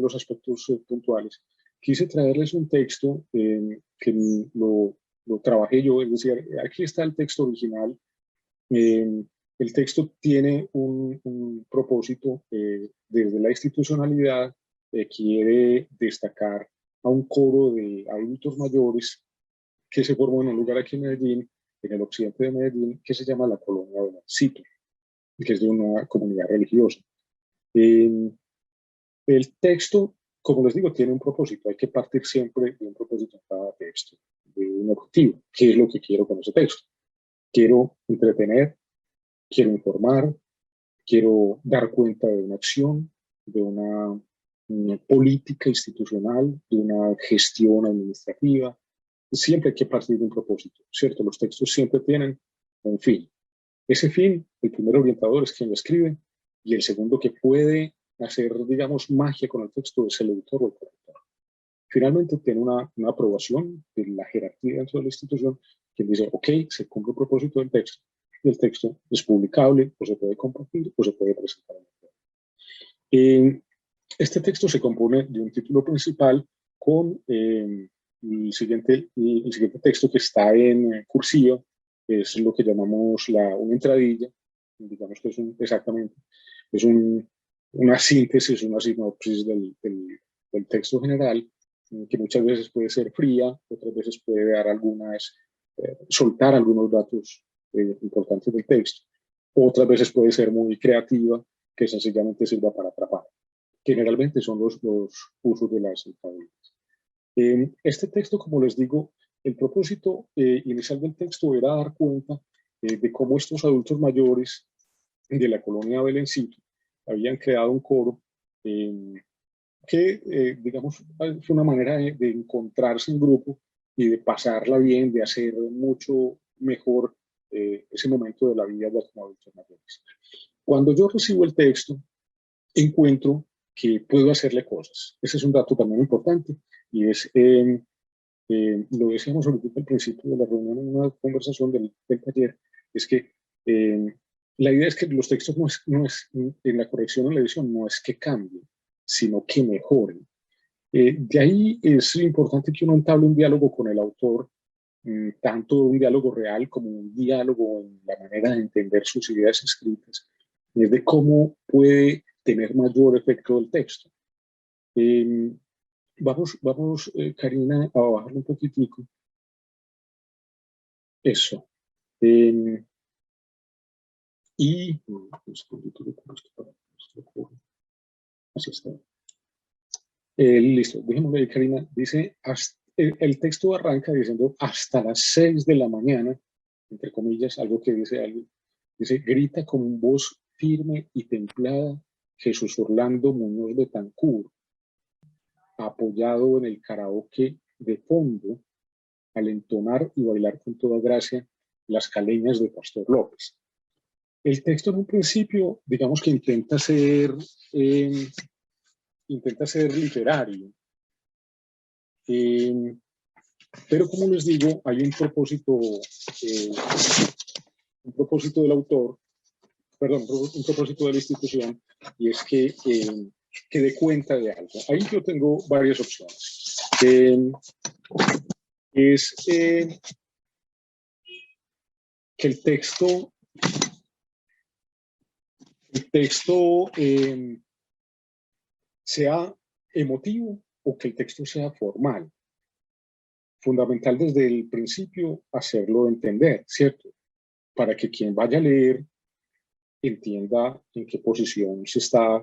los aspectos puntuales. Quise traerles un texto que lo trabajé yo, es decir, aquí está el texto original. El texto tiene un propósito desde la institucionalidad, quiere destacar a un coro de adultos mayores que se formó en un lugar aquí en Medellín, en el occidente de Medellín, que se llama la Colonia Belencito, que es de una comunidad religiosa. El texto, como les digo, tiene un propósito. Hay que partir siempre de un propósito en cada texto, de un objetivo. ¿Qué es lo que quiero con ese texto? Quiero entretener, quiero informar, quiero dar cuenta de una acción, de una política institucional, de una gestión administrativa. Siempre hay que partir de un propósito, ¿cierto? Los textos siempre tienen un fin. Ese fin, el primer orientador es quien lo escribe, y el segundo que puede hacer, digamos, magia con el texto es el editor o el corrector. Finalmente tiene una aprobación de la jerarquía dentro de la institución, quien dice, ok, se cumple el propósito del texto, y el texto es publicable, o se puede compartir, o se puede presentar en el Este texto se compone de un título principal con el siguiente texto que está en cursiva, es lo que llamamos una entradilla, digamos que es exactamente, es una síntesis, una sinopsis del texto general, que muchas veces puede ser fría, otras veces puede dar soltar algunos datos importantes del texto, otras veces puede ser muy creativa, que sencillamente sirva para atrapar. Generalmente son los usos de las entradillas. Este texto, como les digo, el propósito inicial del texto era dar cuenta de cómo estos adultos mayores de la colonia Belencito habían creado un coro que, digamos, fue una manera de encontrarse en grupo y de pasarla bien, de hacer mucho mejor ese momento de la vida de los adultos mayores. Cuando yo recibo el texto, encuentro que puedo hacerle cosas. Ese es un dato también importante, y es, lo decíamos ahorita al principio de la reunión, en una conversación del taller, es que la idea es que los textos en la corrección o la edición no es que cambien, sino que mejoren. De ahí es importante que uno entable un diálogo con el autor, tanto un diálogo real como un diálogo en la manera de entender sus ideas escritas, es de cómo puede tener mayor efecto del texto. Vamos, Karina, a bajarlo un poquitico. Eso. Así está. Listo, dejémoslo ahí, Karina. Dice, el texto arranca diciendo hasta las 6 de la mañana, entre comillas, algo que dice algo. Dice, grita con voz firme y templada Jesús Orlando Muñoz Betancur, apoyado en el karaoke de fondo, al entonar y bailar con toda gracia las caleñas de Pastor López. El texto en un principio, digamos que intenta ser literario, pero como les digo, hay un propósito del autor, perdón, un propósito de la institución, y es que dé cuenta de algo. Ahí yo tengo varias opciones. Que el texto sea emotivo o que el texto sea formal. Fundamental desde el principio hacerlo entender, ¿cierto? Para que quien vaya a leer entienda en qué posición se está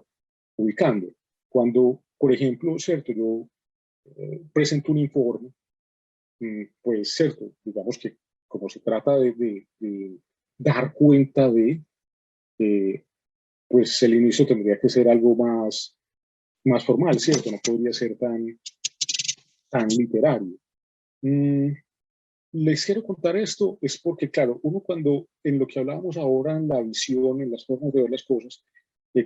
ubicando. Cuando, por ejemplo, ¿cierto? Yo presento un informe, pues, ¿cierto? Digamos que como se trata de dar cuenta pues el inicio tendría que ser algo más formal, ¿cierto? No podría ser tan literario. Les quiero contar esto, es porque, claro, uno cuando, en lo que hablábamos ahora, en la visión, en las formas de ver las cosas,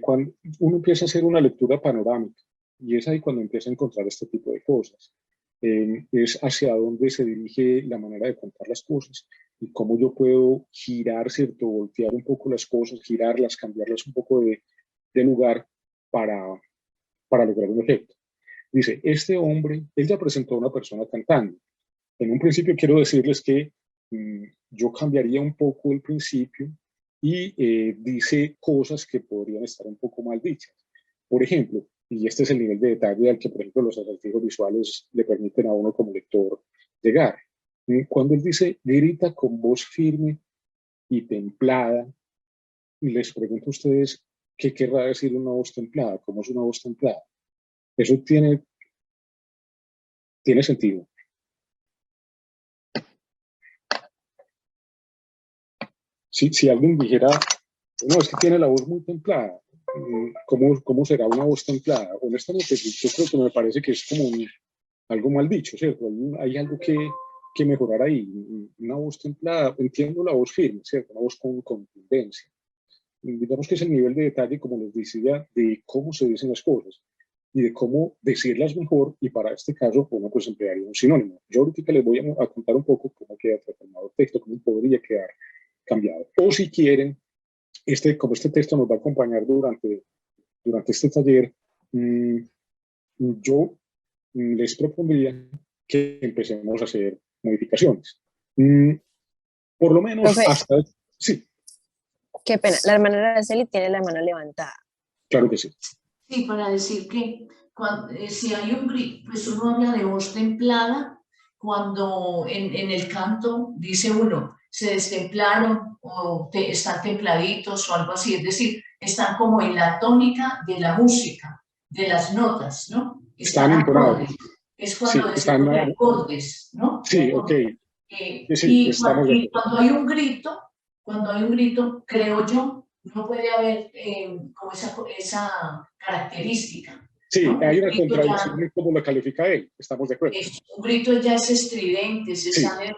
cuando uno empieza a hacer una lectura panorámica, y es ahí cuando empieza a encontrar este tipo de cosas. Es hacia dónde se dirige la manera de contar las cosas y cómo yo puedo girar, ¿cierto? Voltear un poco las cosas, girarlas, cambiarlas un poco de lugar para lograr un efecto. Dice, este hombre, él ya presentó a una persona cantando. En un principio quiero decirles que yo cambiaría un poco el principio y dice cosas que podrían estar un poco mal dichas. Por ejemplo, y este es el nivel de detalle al que, por ejemplo, los acertijos visuales le permiten a uno como lector llegar. Cuando él dice, grita con voz firme y templada, y les pregunto a ustedes, ¿qué querrá decir una voz templada? ¿Cómo es una voz templada? Eso tiene sentido. Si alguien dijera, no, es que tiene la voz muy templada, ¿cómo será una voz templada? Honestamente, yo creo que me parece que es como algo mal dicho, ¿cierto? Hay algo que mejorar ahí. Una voz templada, entiendo la voz firme, ¿cierto? Una voz con contundencia. Digamos que es el nivel de detalle, como les decía, de cómo se dicen las cosas y de cómo decirlas mejor, y para este caso, uno pues emplearía un sinónimo. Yo ahorita les voy a contar un poco cómo queda transformado el texto, cómo podría quedar cambiado. O si quieren, como este texto nos va a acompañar durante este taller, yo les propondría que empecemos a hacer modificaciones. Por lo menos Profe, hasta... Sí, qué pena. La hermana Araceli tiene la mano levantada. claro que sí. Sí, para decir que si hay un grito, pues uno habla de voz templada cuando en el canto dice uno, se destemplaron o están templaditos o algo así, es decir, están como en la tónica de la música, de las notas, ¿no? Están entonados. Es cuando Sí, decimos de acordes, ¿no? Sí, de acordes. ok. Sí, estamos de acuerdo. Cuando hay un grito, creo yo, no puede haber como esa característica. Sí, ¿no? hay una contradicción en cómo lo califica él, estamos de acuerdo. Un grito ya es estridente, se sale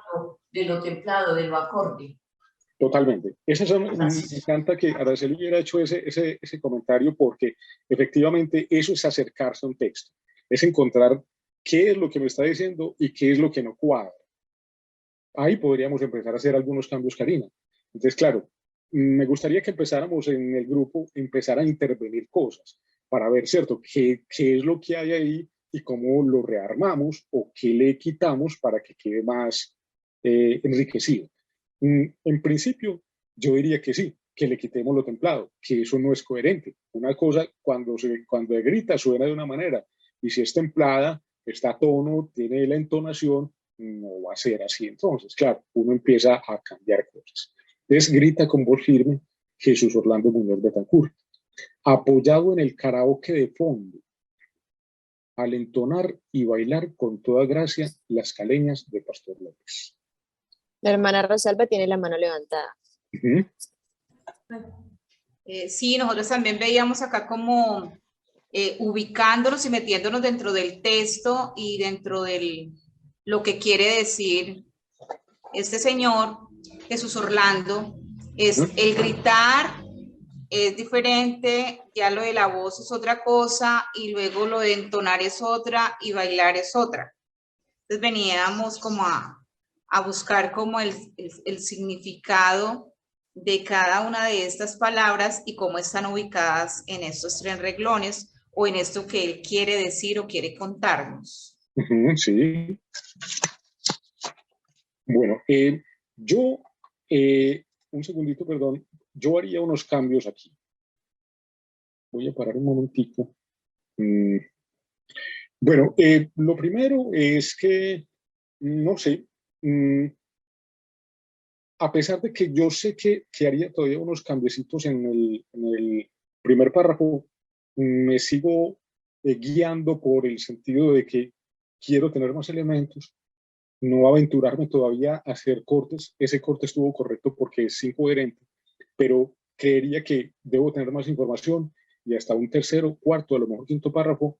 de lo templado, de lo acorde. Totalmente. Me encanta que Araceli hubiera hecho ese comentario, porque efectivamente eso es acercarse a un texto, es encontrar qué es lo que me está diciendo y qué es lo que no cuadra. Ahí podríamos empezar a hacer algunos cambios, Karina. Entonces, claro, me gustaría que empezáramos en el grupo, empezar a intervenir cosas para ver, ¿cierto?, qué es lo que hay ahí y cómo lo rearmamos o qué le quitamos para que quede más enriquecido. En principio, yo diría que sí, que le quitemos lo templado, que eso no es coherente. Una cosa, cuando grita, suena de una manera, y si es templada, está a tono, tiene la entonación, no va a ser así. Entonces, claro, uno empieza a cambiar cosas. Entonces, grita con voz firme Jesús Orlando Muñoz Betancourt, apoyado en el karaoke de fondo, al entonar y bailar con toda gracia las caleñas de Pastor López. La hermana Rosalba tiene la mano levantada. Sí, nosotros también veíamos acá como ubicándonos y metiéndonos dentro del texto y dentro de lo que quiere decir este señor, Jesús Orlando. Es el gritar es diferente, ya lo de la voz es otra cosa, y luego lo de entonar es otra y bailar es otra. Entonces veníamos como a buscar como el significado de cada una de estas palabras y cómo están ubicadas en estos tres renglones o en esto que él quiere decir o quiere contarnos. Sí. Bueno, yo, un segundito, perdón, yo haría unos cambios aquí. Voy a parar un momentico. Bueno, lo primero es que, no sé, a pesar de que yo sé que haría todavía unos cambiecitos en el primer párrafo, me sigo guiando por el sentido de que quiero tener más elementos, no aventurarme todavía a hacer cortes. Ese corte estuvo correcto porque es incoherente, pero creería que debo tener más información, y hasta un tercero, cuarto, a lo mejor quinto párrafo,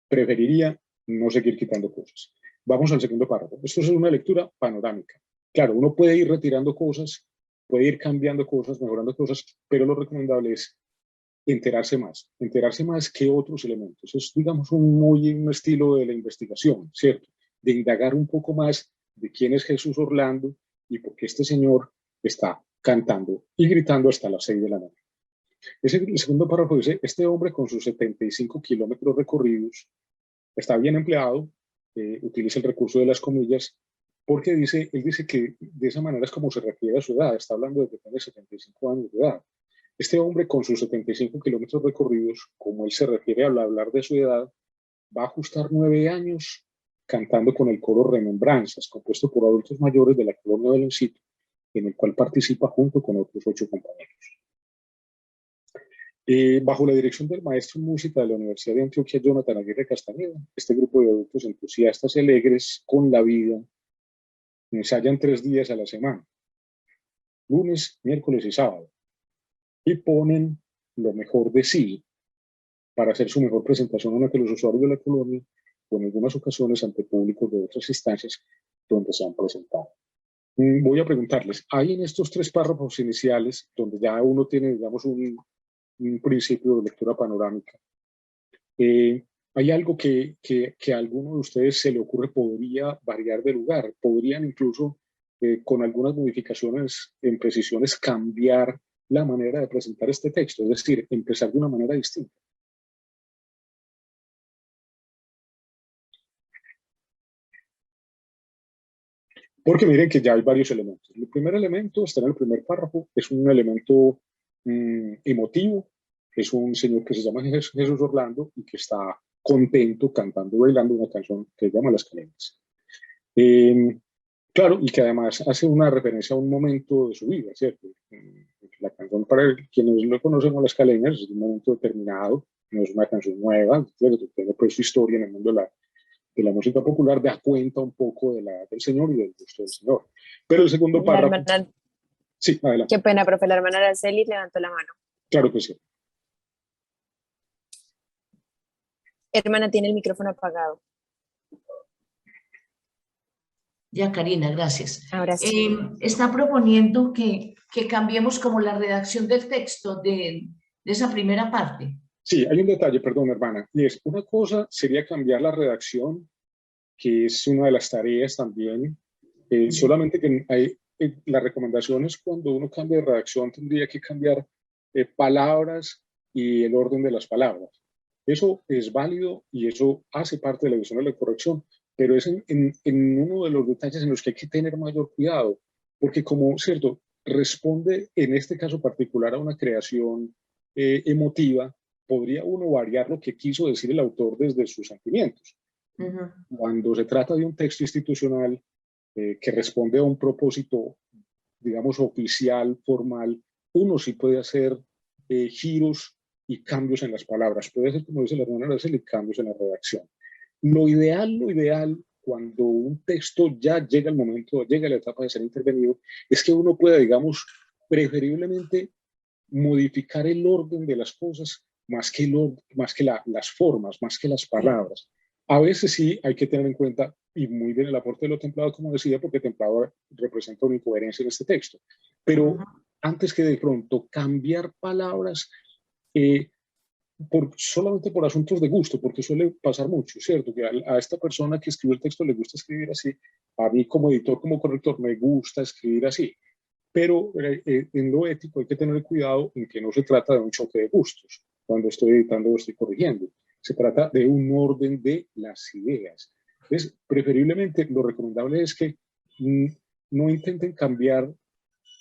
preferiría no seguir quitando cosas. Vamos al segundo párrafo. Esto es una lectura panorámica. Claro, uno puede ir retirando cosas, puede ir cambiando cosas, mejorando cosas, pero lo recomendable es enterarse más que otros elementos. Es, digamos, un estilo de la investigación, ¿cierto? De indagar un poco más de quién es Jesús Orlando y por qué este señor está cantando y gritando hasta las 6 de la noche. El segundo párrafo dice, este hombre con sus 75 kilómetros recorridos está bien empleado, utiliza el recurso de las comillas, porque él dice que de esa manera es como se refiere a su edad, está hablando de que tiene 75 años de edad. Este hombre con sus 75 kilómetros recorridos, como él se refiere al hablar de su edad, va a ajustar 9 años cantando con el coro Remembranzas, compuesto por adultos mayores de la colonia del Encito, en el cual participa junto con otros 8 compañeros. Bajo la dirección del maestro en música de la Universidad de Antioquia, Jonathan Aguirre Castañeda, este grupo de adultos entusiastas y alegres con la vida ensayan 3 días a la semana, lunes, miércoles y sábado, y ponen lo mejor de sí para hacer su mejor presentación ante los usuarios de la colonia o en algunas ocasiones ante públicos de otras instancias donde se han presentado. Voy a preguntarles, ¿hay en estos 3 párrafos iniciales, donde ya uno tiene, digamos, un principio de lectura panorámica, hay algo que a alguno de ustedes se le ocurre podría variar de lugar? ¿Podrían incluso, con algunas modificaciones en precisiones, cambiar la manera de presentar este texto? Es decir, empezar de una manera distinta. Porque miren que ya hay varios elementos. El primer elemento está en el primer párrafo, es un elemento emotivo, es un señor que se llama Jesús Orlando y que está contento cantando, bailando una canción que se llama Las Caleñas. Claro, y que además hace una referencia a un momento de su vida, ¿cierto? La canción, para quienes lo conocemos, Las Caleñas, es un momento determinado, no es una canción nueva, ¿cierto? Tiene pues su historia en el mundo de la música popular, da cuenta un poco del Señor y del gusto del Señor. Pero el segundo párrafo... Sí, adelante. Qué pena, profe, la hermana Araceli levantó la mano. Claro que sí. Hermana, tiene el micrófono apagado. Ya, Karina, gracias. Ahora sí. Está proponiendo que cambiemos como la redacción del texto de esa primera parte. Sí, hay un detalle, perdón, hermana, y es, una cosa sería cambiar la redacción, que es una de las tareas también, solamente que hay, la recomendación es cuando uno cambia de redacción tendría que cambiar palabras y el orden de las palabras. Eso es válido y eso hace parte de la edición de la corrección, pero es en uno de los detalles en los que hay que tener mayor cuidado, porque como, cierto, responde en este caso particular a una creación emotiva, podría uno variar lo que quiso decir el autor desde sus sentimientos. Cuando se trata de un texto institucional que responde a un propósito, digamos, oficial, formal, uno sí puede hacer giros y cambios en las palabras. Puede ser, como dice la hermana Araceli, cambios en la redacción. Lo ideal, cuando un texto ya llega al momento, llega a la etapa de ser intervenido, es que uno pueda, digamos, preferiblemente modificar el orden de las cosas más que las formas, más que las palabras. A veces sí hay que tener en cuenta, y muy bien el aporte de lo templado, como decía, porque templado representa una incoherencia en este texto. Pero antes que de pronto cambiar palabras solamente por asuntos de gusto, porque suele pasar mucho, ¿cierto? Que a esta persona que escribe el texto le gusta escribir así, a mí como editor, como corrector, me gusta escribir así. Pero en lo ético hay que tener cuidado en que no se trata de un choque de gustos cuando estoy editando o estoy corrigiendo. Se trata de un orden de las ideas. Entonces, preferiblemente, lo recomendable es que no intenten cambiar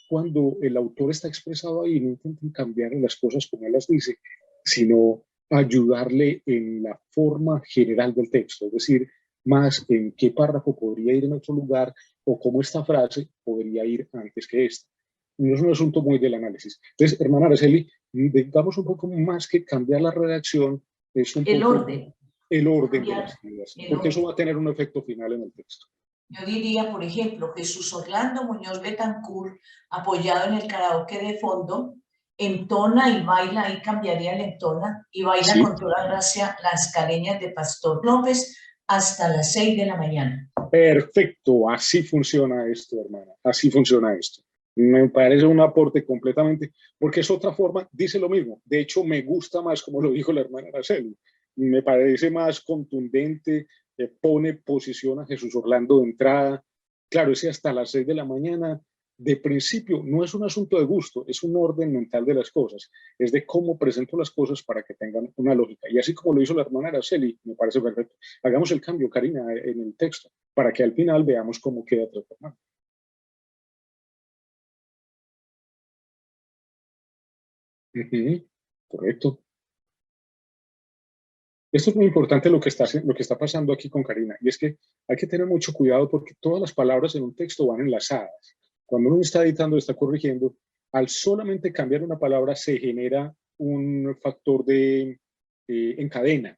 cuando el autor está expresado ahí, no intenten cambiar las cosas como él las dice, sino ayudarle en la forma general del texto, es decir, más en qué párrafo podría ir en otro lugar o cómo esta frase podría ir antes que esta. No es un asunto muy del análisis. Entonces, hermana Araceli, digamos un poco más que cambiar la redacción, es un el poco orden. El orden de las ideas, porque eso va a tener un efecto final en el texto. Yo diría, por ejemplo, Jesús Orlando Muñoz Betancourt, apoyado en el karaoke de fondo, entona y baila, ahí cambiaría el entona, y baila con toda gracia Las Caleñas de Pastor López hasta las 6 de la mañana. Perfecto, así funciona esto, hermana, así funciona esto. Me parece un aporte completamente, porque es otra forma, dice lo mismo. De hecho, me gusta más, como lo dijo la hermana Araceli, me parece más contundente, pone posición a Jesús Orlando de entrada. Claro, ese hasta las 6 de la mañana de principio no es un asunto de gusto, es un orden mental de las cosas, es de cómo presento las cosas para que tengan una lógica. Y así como lo hizo la hermana Araceli, me parece perfecto. Hagamos el cambio, Karina, en el texto, para que al final veamos cómo queda transformado. Correcto. Esto es muy importante lo que está pasando aquí con Karina, y es que hay que tener mucho cuidado porque todas las palabras en un texto van enlazadas. Cuando uno está editando, está corrigiendo, al solamente cambiar una palabra se genera un factor de encadena.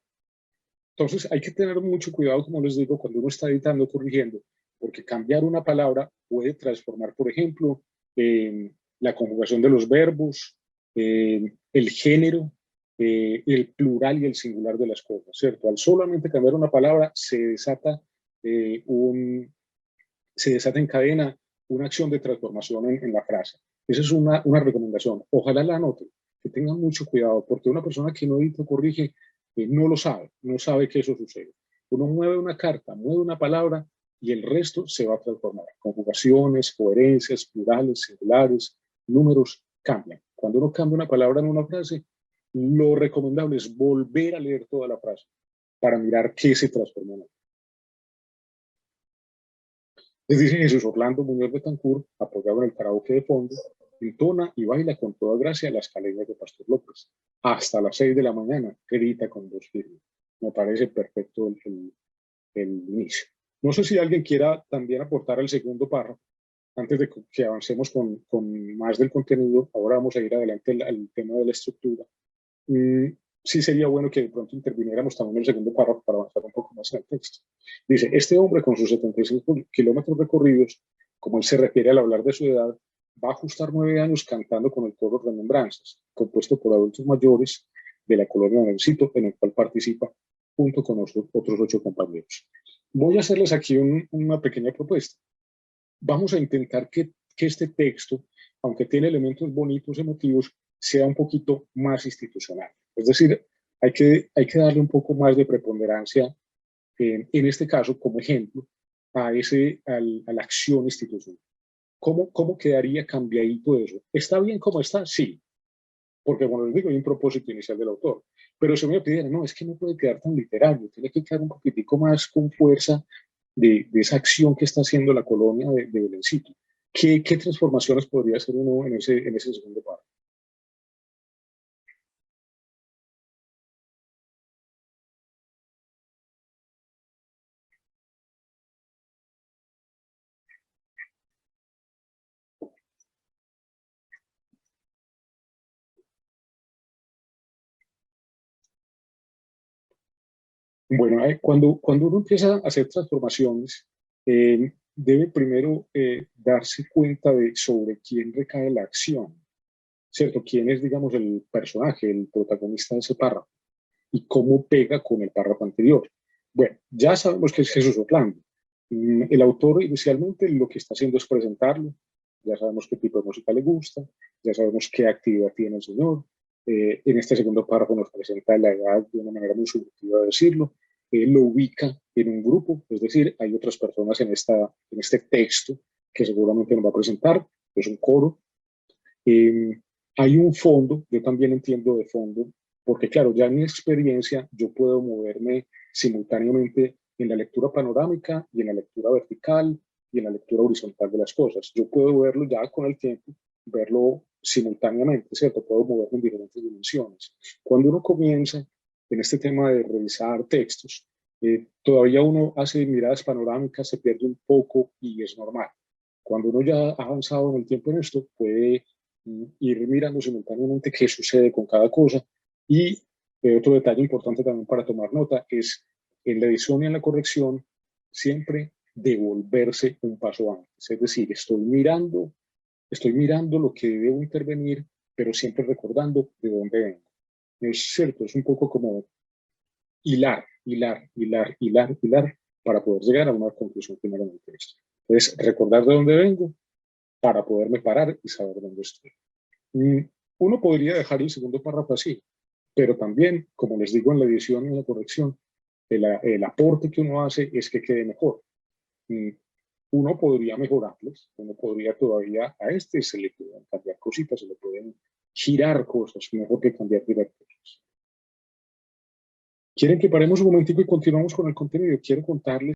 Entonces hay que tener mucho cuidado, como les digo, cuando uno está editando, corrigiendo, porque cambiar una palabra puede transformar, por ejemplo, la conjugación de los verbos, el género, el plural y el singular de las cosas, ¿cierto? Al solamente cambiar una palabra se desata, en cadena una acción de transformación en la frase. Esa es una recomendación. Ojalá la anoten, que tengan mucho cuidado, porque una persona que no edita o corrige no lo sabe, no sabe que eso sucede. Uno mueve una carta, mueve una palabra y el resto se va a transformar. Conjugaciones, coherencias, plurales, singulares, números cambian. Cuando uno cambia una palabra en una frase, lo recomendable es volver a leer toda la frase para mirar qué se transformó. Les dice Jesús Orlando Muñoz Betancourt, apoyado en el karaoke de fondo, entona y baila con toda gracia las caleñas de Pastor López. Hasta las 6 de la mañana, grita con voz firme. Me parece perfecto el inicio. No sé si alguien quiera también aportar el segundo párrafo, antes de que avancemos con más del contenido. Ahora vamos a ir adelante al tema de la estructura. Sí sería bueno que de pronto interviniéramos también en el segundo párrafo para avanzar un poco más en el texto. Dice, este hombre con sus 75 kilómetros recorridos, como él se refiere al hablar de su edad, va a ajustar 9 años cantando con el coro Remembranzas, compuesto por adultos mayores de la colonia de Necesito, en el cual participa junto con otros 8 compañeros. Voy a hacerles aquí una pequeña propuesta. Vamos a intentar que este texto, aunque tiene elementos bonitos, emotivos, sea un poquito más institucional. Es decir, hay que darle un poco más de preponderancia, en este caso, como ejemplo, a la acción institucional. ¿Cómo quedaría cambiadito eso? ¿Está bien como está? Sí, porque, como les digo, hay un propósito inicial del autor. Pero si me pidieran, no, es que no puede quedar tan literario, tiene que quedar un poquitico más con fuerza de esa acción que está haciendo la colonia de Belencito. ¿Qué transformaciones podría hacer uno en ese segundo párrafo? Bueno, cuando uno empieza a hacer transformaciones, debe primero darse cuenta sobre quién recae la acción, ¿cierto? ¿Quién es, digamos, el personaje, el protagonista de ese párrafo? Y cómo pega con el párrafo anterior. Bueno, ya sabemos que es Jesús Orlando. El autor inicialmente lo que está haciendo es presentarlo. Ya sabemos qué tipo de música le gusta, ya sabemos qué actividad tiene el señor. En este segundo párrafo nos presenta la edad de una manera muy subjetiva de decirlo. Lo ubica en un grupo, es decir, hay otras personas en este texto que seguramente nos va a presentar, es un coro. Hay un fondo, yo también entiendo de fondo, porque claro, ya en mi experiencia yo puedo moverme simultáneamente en la lectura panorámica y en la lectura vertical y en la lectura horizontal de las cosas. Yo puedo verlo ya con el tiempo, verlo simultáneamente, ¿cierto? Puedo moverme en diferentes dimensiones. Cuando uno comienza en este tema de revisar textos, todavía uno hace miradas panorámicas, se pierde un poco y es normal. Cuando uno ya ha avanzado en el tiempo en esto, puede ir mirando simultáneamente qué sucede con cada cosa. Y otro detalle importante también para tomar nota es en la edición y en la corrección siempre devolverse un paso antes. Es decir, estoy mirando lo que debo intervenir, pero siempre recordando de dónde vengo. Es cierto, es un poco como hilar para poder llegar a una conclusión final en el texto. Entonces, recordar de dónde vengo para poderme parar y saber dónde estoy. Uno podría dejar el segundo párrafo así, pero también, como les digo en la edición y en la corrección, el aporte que uno hace es que quede mejor. uno podría mejorarles, uno podría todavía, a este se le pueden cambiar cositas, se le pueden girar cosas, mejor que cambiar directorios. ¿Quieren que paremos un momentico y continuamos con el contenido? Quiero contarles